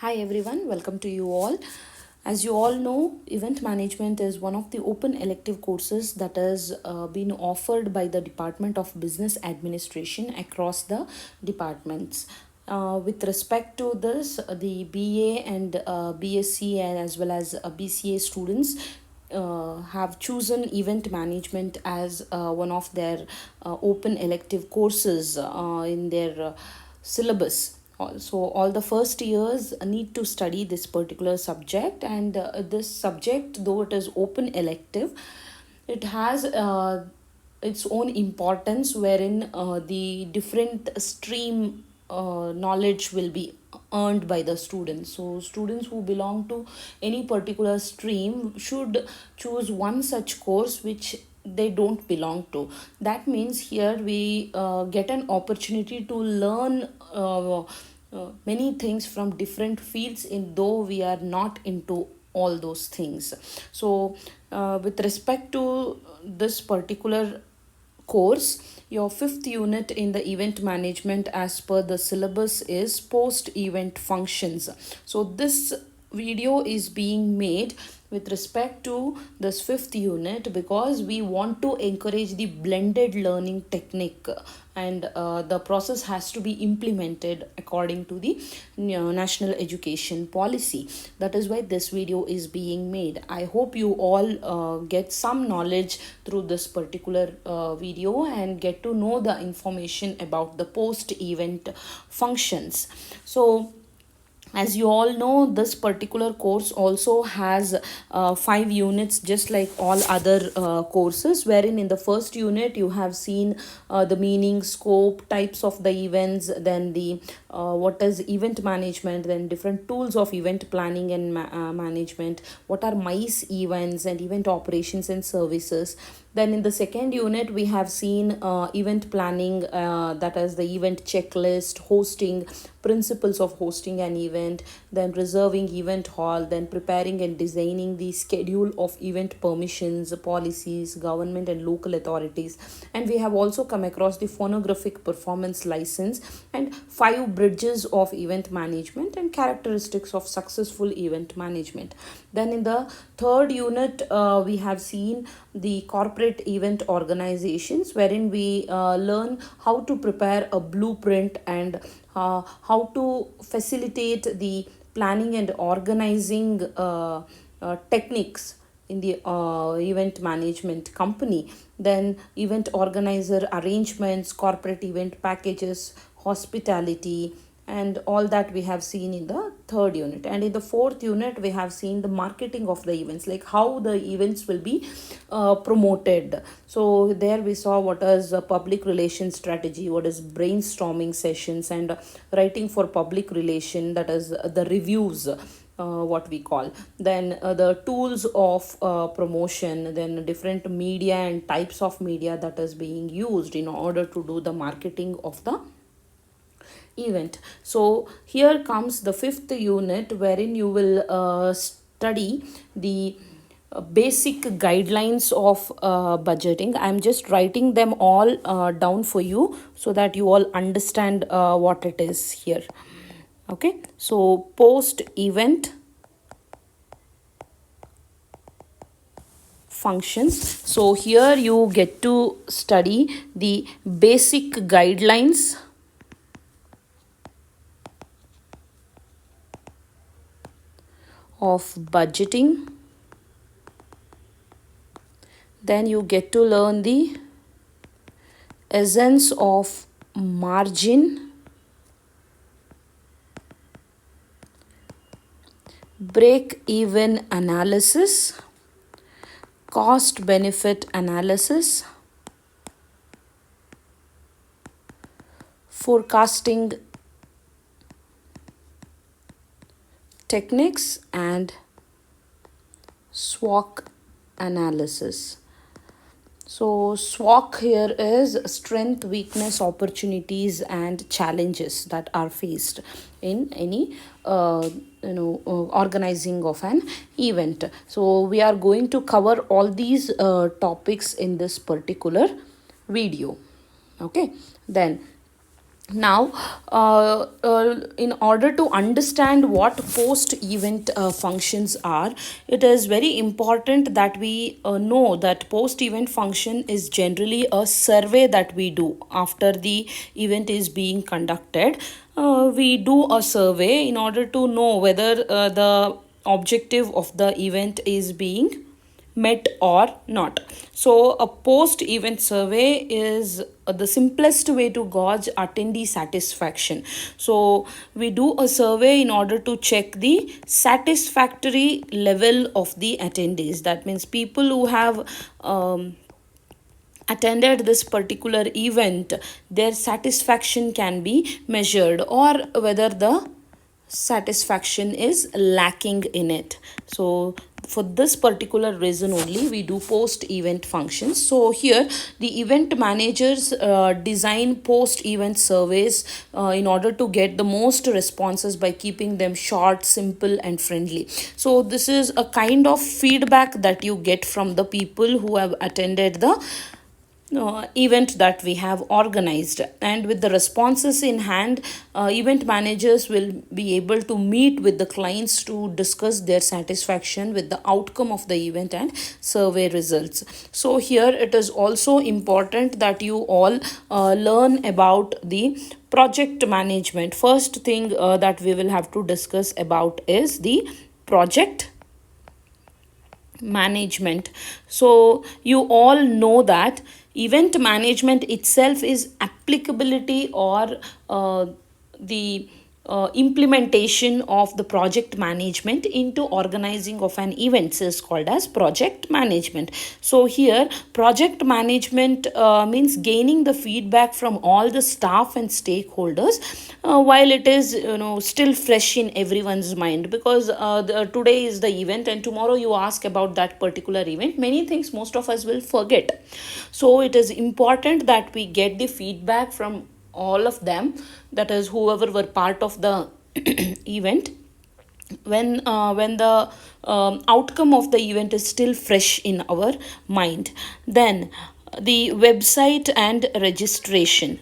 Hi everyone, welcome to you all. As you all know, event management is one of the open elective courses that has been offered by the Department of Business Administration across the departments. With respect to this, the BA and BSc and as well as BCA students have chosen event management as one of their open elective courses in their syllabus. So all the first years need to study this particular subject, and this subject, though it is open elective, it has its own importance, wherein the different stream knowledge will be earned by the students. So students who belong to any particular stream should choose one such course which they don't belong to. That means here we get an opportunity to learn many things from different fields, in though we are not into all those things. So with respect to this particular course, your fifth unit in the event management as per the syllabus is post event functions. So this video is being made with respect to this fifth unit because we want to encourage the blended learning technique, and the process has to be implemented according to the national education policy. That is why this video is being made. I hope you all get some knowledge through this particular video and get to know the information about the post event functions. So as you all know, this particular course also has 5 units, just like all other courses, wherein in the first unit you have seen the meaning, scope, types of the events, then the what is event management, then different tools of event planning and management, what are MICE events and event operations and services. Then in the second unit, we have seen event planning, that is the event checklist, hosting, principles of hosting an event, then reserving event hall, then preparing and designing the schedule of event permissions, policies, government and local authorities. And we have also come across the phonographic performance license and 5 bridges of event management and characteristics of successful event management. Then in the third unit, we have seen the corporate event organizations, wherein we learn how to prepare a blueprint and how to facilitate the planning and organizing techniques in the event management company. Then event organizer arrangements, corporate event packages, hospitality, and all that we have seen in the third unit. And in the fourth unit, we have seen the marketing of the events, like how the events will be promoted. So there we saw what is a public relations strategy, what is brainstorming sessions, and writing for public relation, that is the reviews, what we call. Then the tools of promotion, then different media and types of media that is being used in order to do the marketing of the event. So here comes the fifth unit, wherein you will study the basic guidelines of budgeting. I'm just writing them all down for you so that you all understand what it is here. Okay, so post event functions. So here you get to study the basic guidelines of budgeting. Then you get to learn the essence of margin, break even analysis, cost benefit analysis, forecasting techniques, and SWOT analysis. So SWOT here is strength, weakness, opportunities, and challenges that are faced in any organizing of an event. So we are going to cover all these topics in this particular video. Okay, then Now, in order to understand what post event functions are, it is very important that we know that post event function is generally a survey that we do after the event is being conducted. We do a survey in order to know whether the objective of the event is being met or not. So, a post event survey is the simplest way to gauge attendee satisfaction. So, we do a survey in order to check the satisfactory level of the attendees. That means people who have attended this particular event, their satisfaction can be measured, or whether the satisfaction is lacking in it. So for this particular reason only we do post event functions. So here the event managers design post event surveys in order to get the most responses by keeping them short, simple and friendly. So this is a kind of feedback that you get from the people who have attended the event that we have organized, and with the responses in hand, event managers will be able to meet with the clients to discuss their satisfaction with the outcome of the event and survey results. So here it is also important that you all learn about the project management. First thing that we will have to discuss about is the project management. So you all know that event management itself is applicability or the implementation of the project management into organizing of an event is called as project management. So here project management means gaining the feedback from all the staff and stakeholders while it is still fresh in everyone's mind, because today is the event and tomorrow you ask about that particular event, many things most of us will forget. So it is important that we get the feedback from all of them, that is whoever were part of the event, when the outcome of the event is still fresh in our mind. Then the website and registration.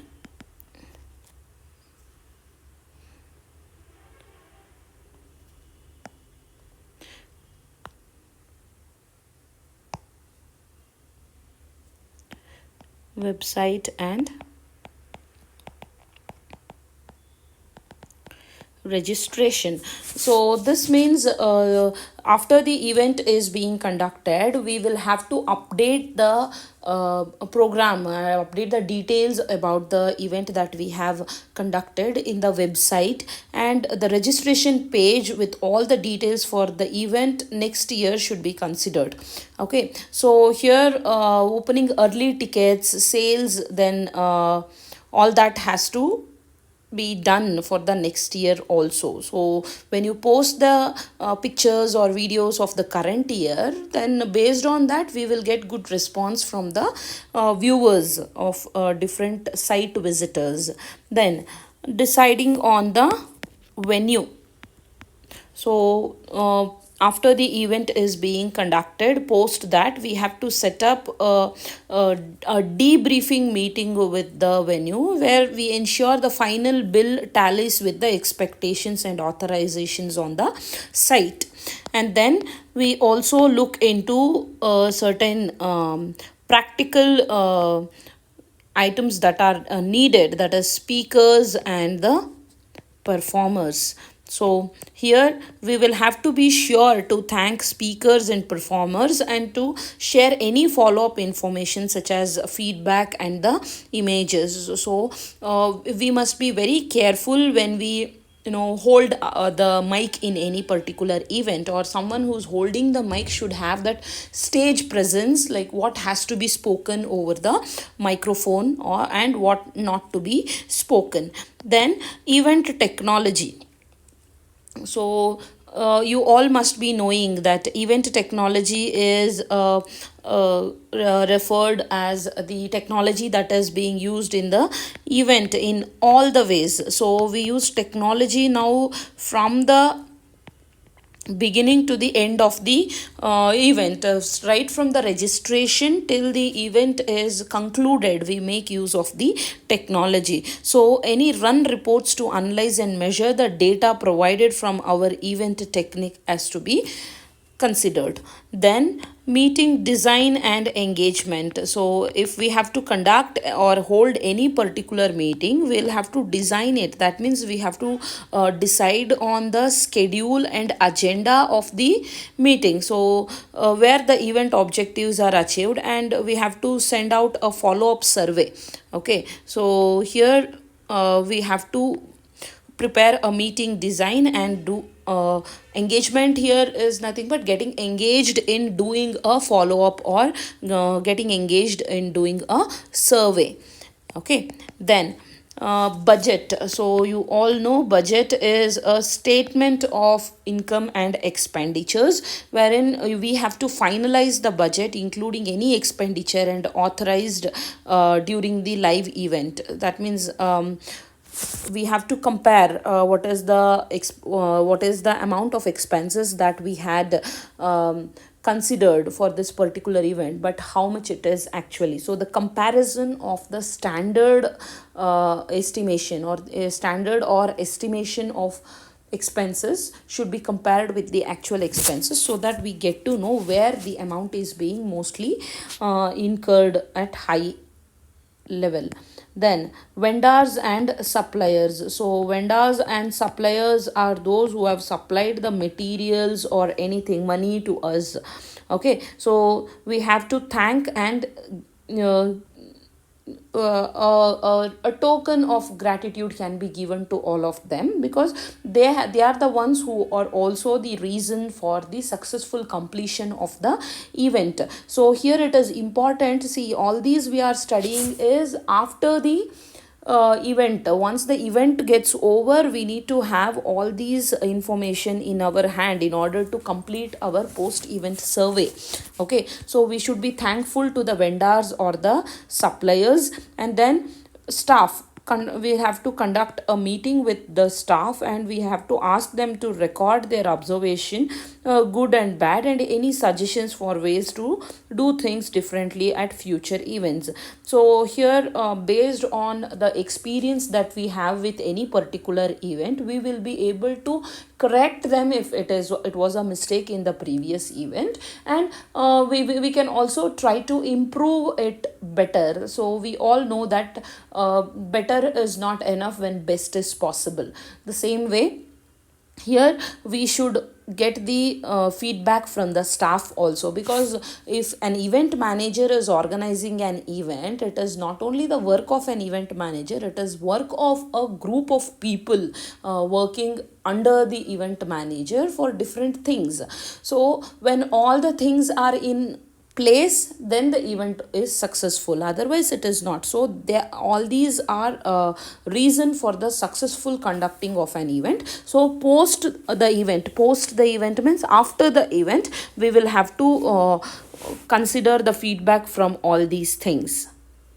Website and registration. So this means after the event is being conducted, we will have to update the program, update the details about the event that we have conducted in the website, and the registration page with all the details for the event next year should be considered. Okay, so here opening early tickets, sales, then all that has to be done for the next year also. So when you post the pictures or videos of the current year, then based on that we will get good response from the viewers of different site visitors. Then deciding on the venue. So after the event is being conducted, post that we have to set up a debriefing meeting with the venue, where we ensure the final bill tallies with the expectations and authorizations on the site. And then we also look into certain practical items that are needed, that is speakers and the performers. So here we will have to be sure to thank speakers and performers and to share any follow-up information such as feedback and the images. So we must be very careful when we hold the mic in any particular event, or someone who's holding the mic should have that stage presence, like what has to be spoken over the microphone or and what not to be spoken. Then event technology. So you all must be knowing that event technology is referred as the technology that is being used in the event in all the ways. So we use technology now from the beginning to the end of the event, right from the registration till the event is concluded, we make use of the technology. So any run reports to analyze and measure the data provided from our event technique has to be considered. Then meeting design and engagement. So if we have to conduct or hold any particular meeting, we'll have to design it. That means we have to decide on the schedule and agenda of the meeting, so where the event objectives are achieved, and we have to send out a follow up survey. Okay, so here we have to prepare a meeting design and do engagement. Here is nothing but getting engaged in doing a follow up, or getting engaged in doing a survey. Okay, then budget. So you all know budget is a statement of income and expenditures, wherein we have to finalize the budget including any expenditure and authorized during the live event. That means we have to compare what is the amount of expenses that we had considered for this particular event, but how much it is actually. So the comparison of the standard estimation, or standard or estimation of expenses should be compared with the actual expenses, so that we get to know where the amount is being mostly incurred at high level. Then vendors and suppliers. So vendors and suppliers are those who have supplied the materials or anything, money to us. Okay, so we have to thank and uh, a token of gratitude can be given to all of them, because they are the ones who are also the reason for the successful completion of the event. So here it is important, see, all these we are studying is after the event. Once the event gets over, we need to have all these information in our hand in order to complete our post event survey. Okay, so we should be thankful to the vendors or the suppliers. And then staff, we have to conduct a meeting with the staff, and we have to ask them to record their observation, good and bad, and any suggestions for ways to do things differently at future events. So here based on the experience that we have with any particular event, we will be able to correct them if it was a mistake in the previous event, and we can also try to improve it better. So we all know that better is not enough when best is possible. The same way, here we should get the feedback from the staff also, because if an event manager is organizing an event, it is not only the work of an event manager, it is work of a group of people working under the event manager for different things. So when all the things are in place, then the event is successful, otherwise it is not. So there, all these are reason for the successful conducting of an event. So post the event means after the event, we will have to consider the feedback from all these things.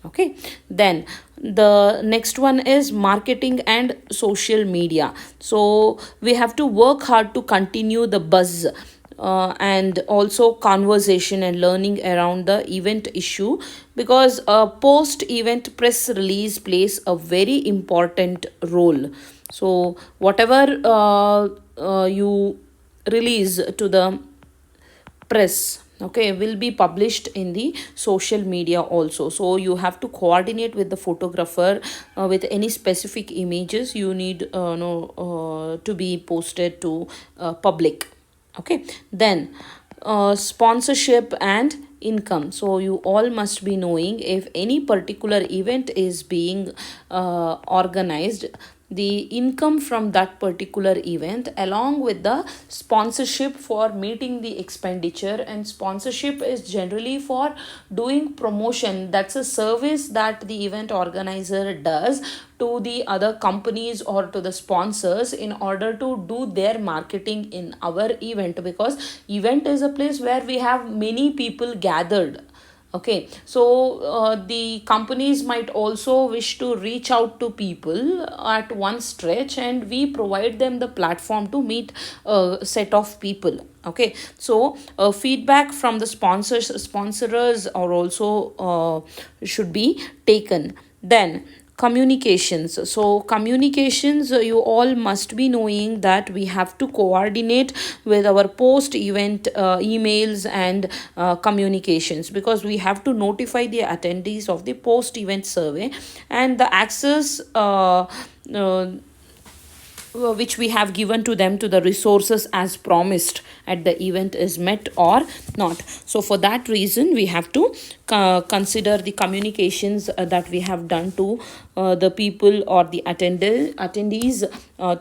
Okay, then the next one is marketing and social media. So we have to work hard to continue the buzz and also conversation and learning around the event issue, because a post event press release plays a very important role. So whatever you release to the press, okay, will be published in the social media also. So you have to coordinate with the photographer with any specific images you need to be posted to public. Okay, then sponsorship and income. So you all must be knowing, if any particular event is being organized, the income from that particular event along with the sponsorship for meeting the expenditure, and sponsorship is generally for doing promotion. That's a service that the event organizer does to the other companies or to the sponsors in order to do their marketing in our event, because event is a place where we have many people gathered. Okay, so the companies might also wish to reach out to people at one stretch, and we provide them the platform to meet a set of people. Okay, so feedback from the sponsorers are also should be taken. Then communications. So communications, you all must be knowing that we have to coordinate with our post event emails and communications, because we have to notify the attendees of the post event survey and the access uh, which we have given to them to the resources as promised at the event is met or not. So for that reason we have to consider the communications that we have done to the people or the attendees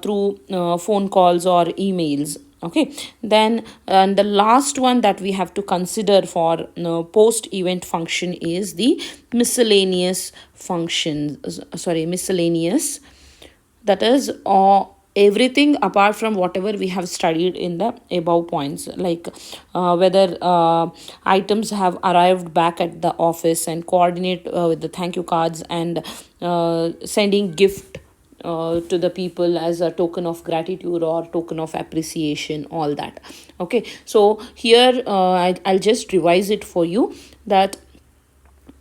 through phone calls or emails. Okay, then and the last one that we have to consider for post event function is the miscellaneous functions, sorry, miscellaneous, that is everything apart from whatever we have studied in the above points, like whether items have arrived back at the office, and coordinate with the thank you cards, and sending gift to the people as a token of gratitude or token of appreciation, all that. Okay, so here I'll just revise it for you, that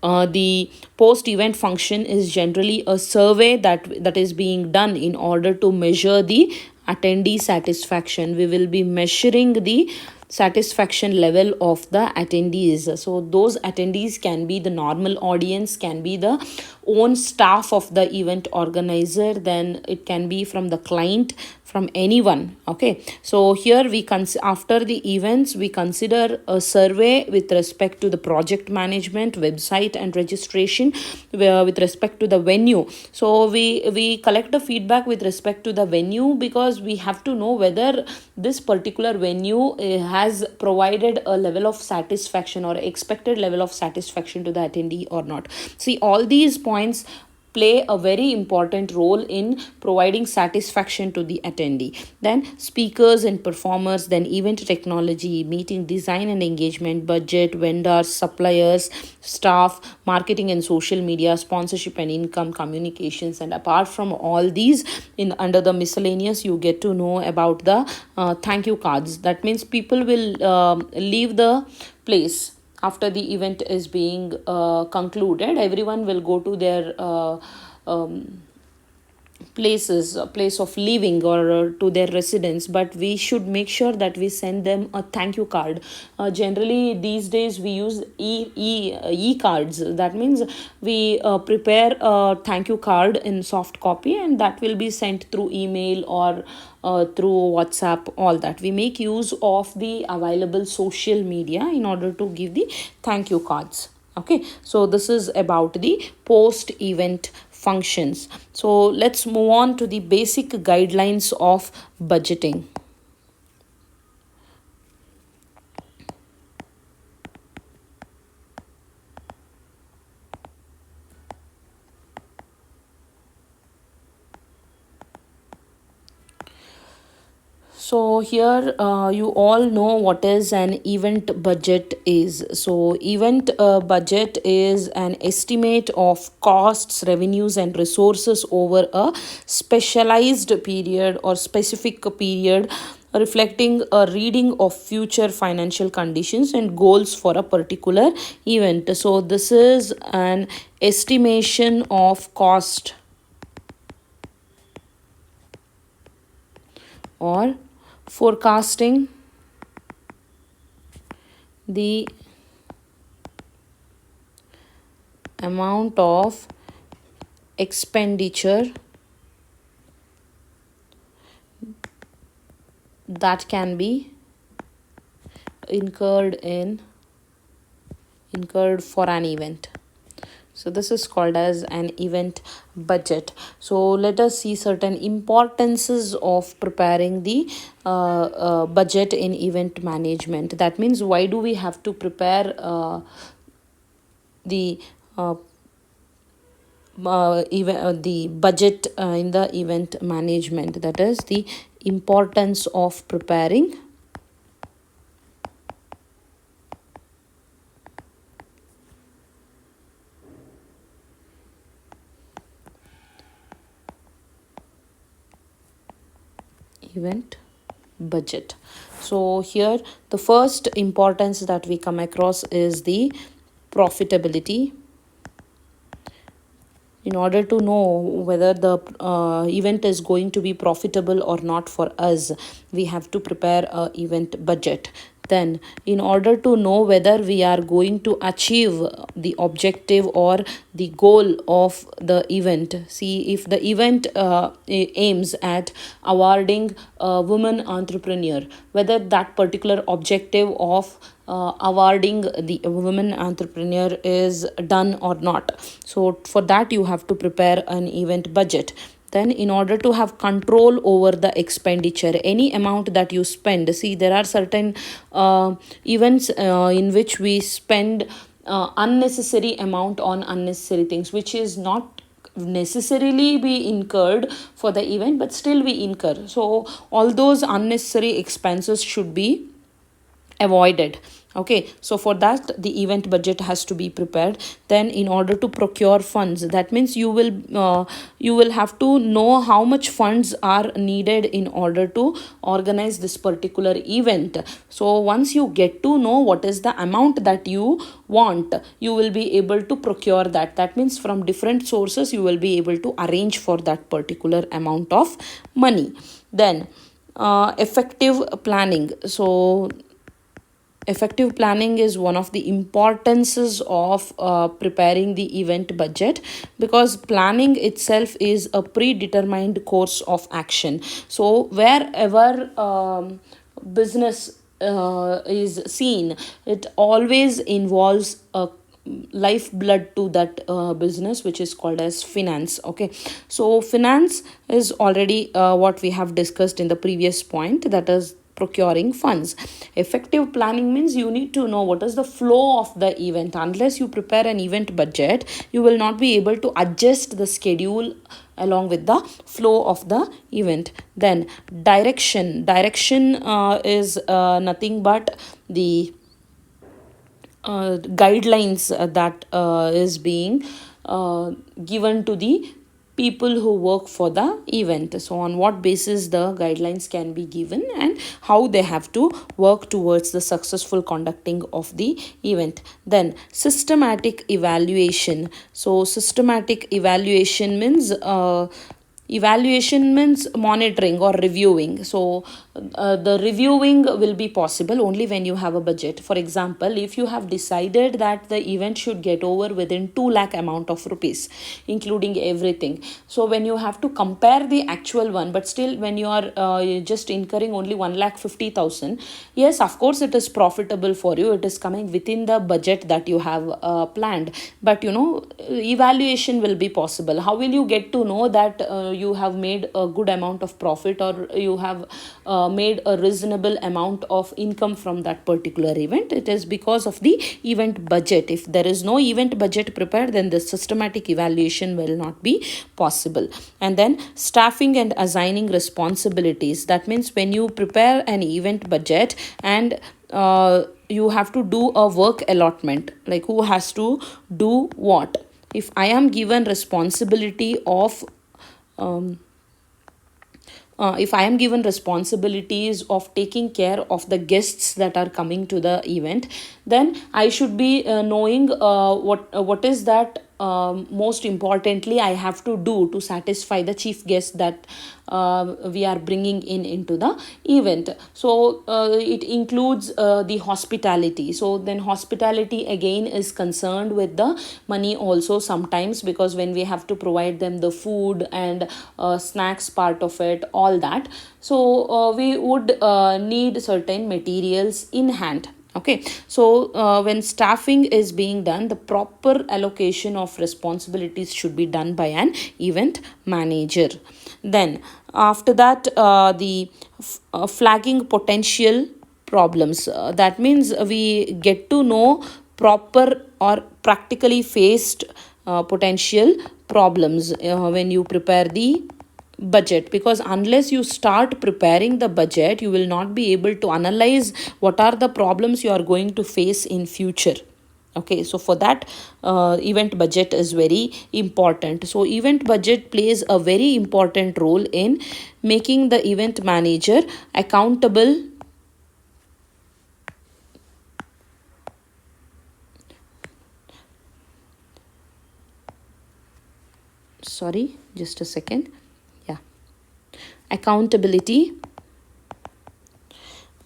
the post event function is generally a survey that is being done in order to measure the attendee satisfaction. We will be measuring the satisfaction level of the attendees. So those attendees can be the normal audience, can be the own staff of the event organizer, then it can be from the client, from anyone. Okay, so here after the events we consider a survey with respect to the project management, website and registration, with respect to the venue. So we collect the feedback with respect to the venue, because we have to know whether this particular venue has provided a level of satisfaction or expected level of satisfaction to the attendee or not. See, all these points play a very important role in providing satisfaction to the attendee. Then speakers and performers, then event technology, meeting design and engagement, budget, vendors, suppliers, staff, marketing and social media, sponsorship and income, communications. And apart from all these, in under the miscellaneous you get to know about the thank you cards. That means people will leave the place after the event is being concluded. Everyone will go to their um, places, a place of living, or to their residence, but we should make sure that we send them a thank you card. Generally these days we use e cards. That means we prepare a thank you card in soft copy, and that will be sent through email or through WhatsApp, all that. We make use of the available social media in order to give the thank you cards. Okay, so this is about the post event functions. So let's move on to the basic guidelines of budgeting. So here you all know what is an event budget is. So event budget is an estimate of costs, revenues and resources over a specialized period or specific period, reflecting a reading of future financial conditions and goals for a particular event. So this is an estimation of cost or forecasting the amount of expenditure that can be incurred for an event. So this is called as an event budget. So let us see certain importances of preparing the budget in event management. That means, why do we have to prepare the the budget in the event management? That is the importance of preparing event budget. So here the first importance that we come across is the profitability. In order to know whether the event is going to be profitable or not for us, we have to prepare a event budget. Then in order to know whether we are going to achieve the objective or the goal of the event, see if the event aims at awarding a woman entrepreneur, whether that particular objective of awarding the women entrepreneur is done or not. So for that you have to prepare an event budget. Then in order to have control over the expenditure, any amount that you spend, see there are certain events in which we spend unnecessary amount on unnecessary things, which is not necessarily be incurred for the event, but still we incur. So all those unnecessary expenses should be avoided. Okay, so for that the event budget has to be prepared. Then in order to procure funds, that means you will have to know how much funds are needed in order to organize this particular event. So once you get to know what is the amount that you want, you will be able to procure that. That means from different sources you will be able to arrange for that particular amount of money. Then effective planning. So effective planning is one of the importances of preparing the event budget, because planning itself is a predetermined course of action. So wherever business is seen, it always involves a lifeblood to that business, which is called as finance. Okay, so finance is already what we have discussed in the previous point, that is procuring funds. Effective planning means you need to know what is the flow of the event. Unless you prepare an event budget, you will not be able to adjust the schedule along with the flow of the event. Then direction is nothing but the guidelines that is being given to the people who work for the event. So on what basis the guidelines can be given and how they have to work towards the successful conducting of the event. Then systematic evaluation. So systematic evaluation means monitoring or reviewing. So the reviewing will be possible only when you have a budget. For example, if you have decided that the event should get over within 2 lakh amount of rupees including everything, so when you have to compare the actual one, but still when you are just incurring only 1,50,000, yes, of course it is profitable for you, it is coming within the budget that you have planned. But evaluation will be possible. How will you get to know that you have made a good amount of profit, or you have made a reasonable amount of income from that particular event? It is because of the event budget. If there is no event budget prepared, then the systematic evaluation will not be possible. And then staffing and assigning responsibilities. That means when you prepare an event budget and you have to do a work allotment, like who has to do what. If I am given responsibility of if I am given responsibilities of taking care of the guests that are coming to the event, then I should be knowing what is that most importantly I have to do to satisfy the chief guest that we are bringing into the event. So it includes the hospitality. So then hospitality again is concerned with the money also sometimes, because when we have to provide them the food and snacks part of it, all that, so we would need certain materials in hand. Okay, so when staffing is being done, the proper allocation of responsibilities should be done by an event manager. Then after that, the flagging potential problems. That means we get to know proper or practically faced potential problems when you prepare the budget, because unless you start preparing the budget, you will not be able to analyze what are the problems you are going to face in future. Okay, so for that, event budget is very important. So event budget plays a very important role in making the event manager accountable. Sorry, just a second. Yeah, accountability.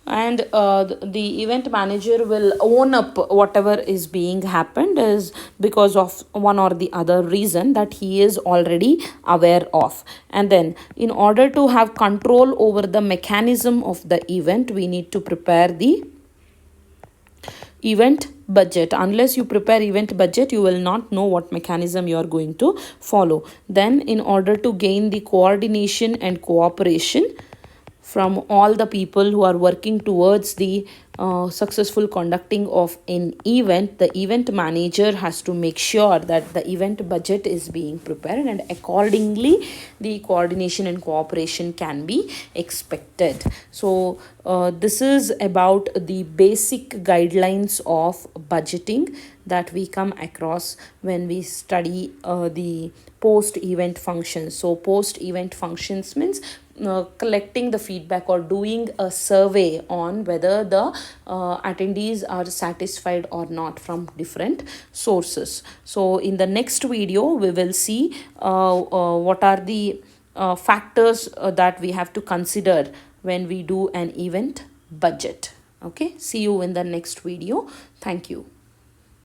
And the event manager will own up whatever is being happened is because of one or the other reason that he is already aware of. And then in order to have control over the mechanism of the event, we need to prepare the event budget. Unless you prepare event budget, you will not know what mechanism you are going to follow. Then in order to gain the coordination and cooperation from all the people who are working towards the successful conducting of an event, the event manager has to make sure that the event budget is being prepared, and accordingly the coordination and cooperation can be expected. So this is about the basic guidelines of budgeting that we come across when we study the post event functions. So post event functions means collecting the feedback or doing a survey on whether the attendees are satisfied or not from different sources. So in the next video we will see what are the factors that we have to consider when we do an event budget. Okay, see you in the next video. Thank you.